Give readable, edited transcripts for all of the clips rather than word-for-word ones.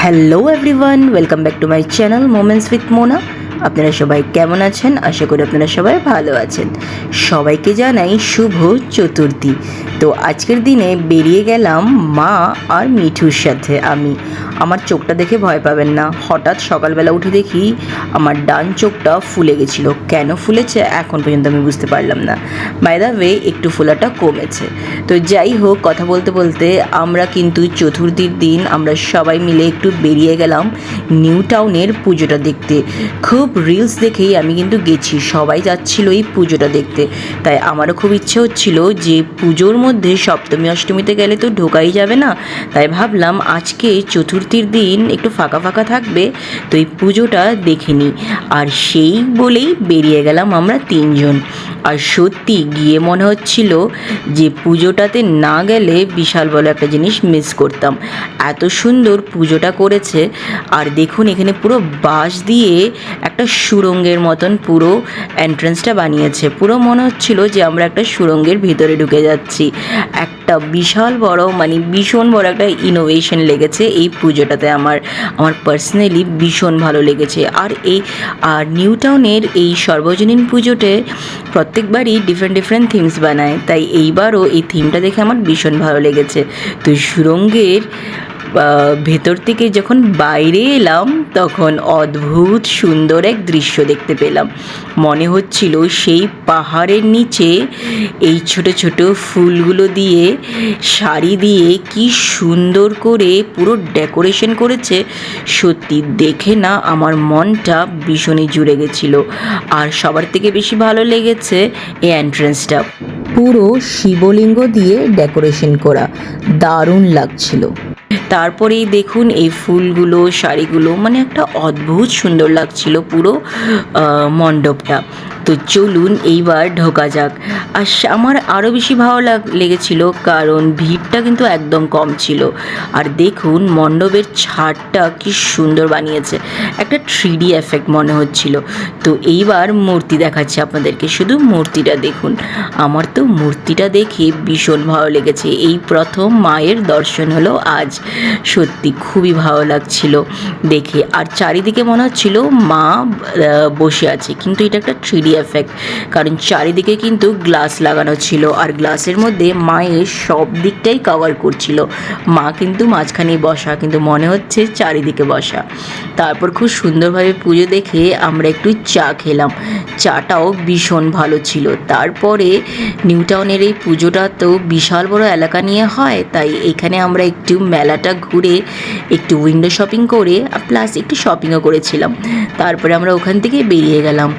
Hello everyone, welcome back to my channel moments with Mona. আপনারা সবাই কেমন আছেন? আশা করি আপনারা সবাই ভালো আছেন। সবাইকে জানাই শুভ চতুর্থী। তো আজকের দিনে বেরিয়ে গেলাম মা আর মিঠুর সাথে। আমার চোখটা দেখে ভয় পাবেন না, হঠাৎ সকালবেলা উঠে দেখি আমার ডান চোখটা ফুলে গেছিলো। কেন ফুলেছে এখন পর্যন্ত আমি বুঝতে পারলাম না। বাই দ্য ওয়ে একটু ফোলাটা কমেছে। তো যাই হোক, কথা বলতে বলতে আমরা কিন্তু চতুর্থীর দিন আমরা সবাই মিলে একটু বেরিয়ে গেলাম নিউ টাউনের পুজোটা দেখতে। খুব রিলস দেখেই আমি কিন্তু গেছি, সবাই যাচ্ছিল এই পুজোটা দেখতে। তাই আমারও খুব ইচ্ছে হচ্ছিল যে পুজোর মধ্যে সপ্তমী অষ্টমীতে গেলে তো ঢোকাই যাবে না, তাই ভাবলাম আজকে চতুর্থীর দিন একটু ফাঁকা ফাঁকা থাকবে, তো এই পুজোটা দেখে নিই। আর সেই বলেই বেরিয়ে গেলাম আমরা তিনজন। আর সত্যি গিয়ে মনে হচ্ছিল যে পুজোটাতে না গেলে বিশাল বড় একটা জিনিস মিস করতাম। এত সুন্দর পুজোটা করেছে। আর দেখুন এখানে পুরো বাঁশ দিয়ে একটা সুড়ঙ্গের মতন পুরো এন্ট্রান্সটা বানিয়েছে। পুরো মনে হচ্ছিল যে আমরা একটা সুড়ঙ্গের ভিতরে ঢুকে যাচ্ছি। একটা বিশাল বড় ভীষণ বড় একটা ইনোভেশন লেগেছে এই পুজোটাতে। আমার পার্সোনালি ভীষণ ভালো লেগেছে। আর নিউ টাউনের এই সর্বজনীন পুজোতে প্রত্যেকবারই ডিফারেন্ট থিমস বানায়, তাই এইবারও এই থিমটা দেখে আমার ভীষণ ভালো লেগেছে। তো সুড়ঙ্গের ভেতর থেকে যখন বাইরে এলাম তখন অদ্ভুত সুন্দর এক দৃশ্য দেখতে পেলাম। মনে হচ্ছিল সেই পাহাড়ের নিচে এই ছোট ছোট ফুলগুলো দিয়ে শাড়ি দিয়ে কি সুন্দর করে পুরো ডেকোরেশন করেছে। সত্যি দেখে না আমার মনটা ভীষণই জুড়ে গেছিলো। আর সবার থেকে বেশি ভালো লেগেছে এই এন্ট্রান্সটা, পুরো শিবলিঙ্গ দিয়ে ডেকোরেশন করা, দারুণ লাগছিল। তারপরেই দেখুন এই ফুলগুলো, শাড়িগুলো, একটা অদ্ভুত সুন্দর লাগছিল পুরো মণ্ডপটা। তো চলুন এইবার ঢোকা যাক। আর আমার আরও বেশি ভালো লেগেছিল কারণ ভিড়টা কিন্তু একদম কম ছিল। আর দেখুন মণ্ডপের ছাদটা কি সুন্দর বানিয়েছে, একটা 3D এফেক্ট মনে হচ্ছিল। তো এইবার মূর্তি দেখাচ্ছি আপনাদেরকে, শুধু মূর্তিটা দেখুন। আমার তো মূর্তিটা দেখে ভীষণ ভালো লেগেছে। এই প্রথম মায়ের দর্শন হলো আজ। সত্যি খুবই ভালো লাগছিল দেখে। আর চারিদিকে মনে হচ্ছিল মা বসে আছে, কিন্তু এটা একটা 3D এফেক্ট, কারণ চারিদিকে কিন্তু গ্লাস লাগানো ছিল আর গ্লাসের মধ্যে মায়ের সব দিকটাই কভার করছিল। মা কিন্তু মাঝখানে বসা, কিন্তু মনে হচ্ছে চারিদিকে বসা। তারপর খুব সুন্দরভাবে পুজো দেখে আমরা একটু চা খেলাম, চাটাও ভীষণ ভালো ছিল। তারপরে নিউ টাউনের এই পুজোটা তো বিশাল বড় এলাকা নিয়ে হয়, তাই এখানে আমরা একটু মেলাটা ঘুরে একটু উইন্ডো শপিং করে প্লাস একটু শপিংও করেছিলাম। তারপরে আমরা ওখান থেকে বেরিয়ে গেলাম।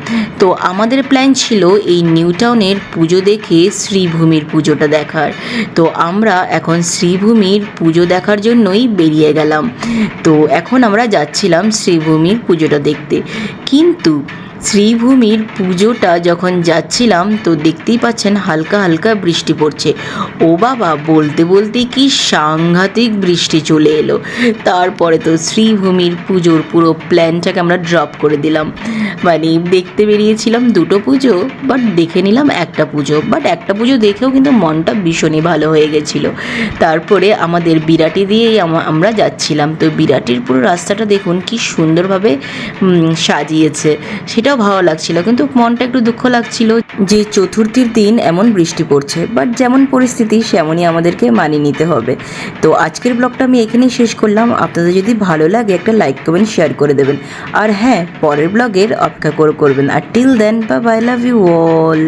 তো আমাদের প্ল্যান ছিল এই নিউ টাউনের পুজো দেখে শ্রীভূমির পুজোটা দেখার। তো আমরা এখন শ্রীভূমির পুজো দেখার জন্যই বেরিয়ে গেলাম। তো এখন আমরা যাচ্ছিলাম শ্রীভূমির পুজোটা দেখতে। কিন্তু শ্রীভূমির পুজোটা যখন যাচ্ছিলাম তো দেখতেই পাচ্ছেন হালকা হালকা বৃষ্টি পড়ছে। ও বাবা, বলতে বলতে কি সাংঘাতিক বৃষ্টি চলে এলো। তারপরে তো শ্রীভূমির পুজোর পুরো প্ল্যানটাকে আমরা ড্রপ করে দিলাম। দেখতে বেরিয়েছিলাম দুটো পুজো, বাট দেখে নিলাম একটা পুজো। একটা পুজো দেখেও কিন্তু মনটা ভীষণই ভালো হয়ে গেছিলো। তারপরে আমাদের বিরাটি দিয়েই আমরা যাচ্ছিলাম। তো বিরাটির পুরো রাস্তাটা দেখুন কি সুন্দরভাবে সাজিয়েছে, সেটাও ভালো লাগছিল। কিন্তু মনটা একটু দুঃখ লাগছিল যে চতুর্থীর দিন এমন বৃষ্টি পড়ছে, বাট যেমন পরিস্থিতি সেমনই আমাদেরকে মানিয়ে নিতে হবে। তো আজকের ব্লগটা আমি এখানেই শেষ করলাম। আপনাদের যদি ভালো লাগে একটা লাইক কমেন্ট শেয়ার করে দেবেন। আর হ্যাঁ, পরের ব্লগের অপেক্ষা করবেন। আর till then, bye bye, love you all.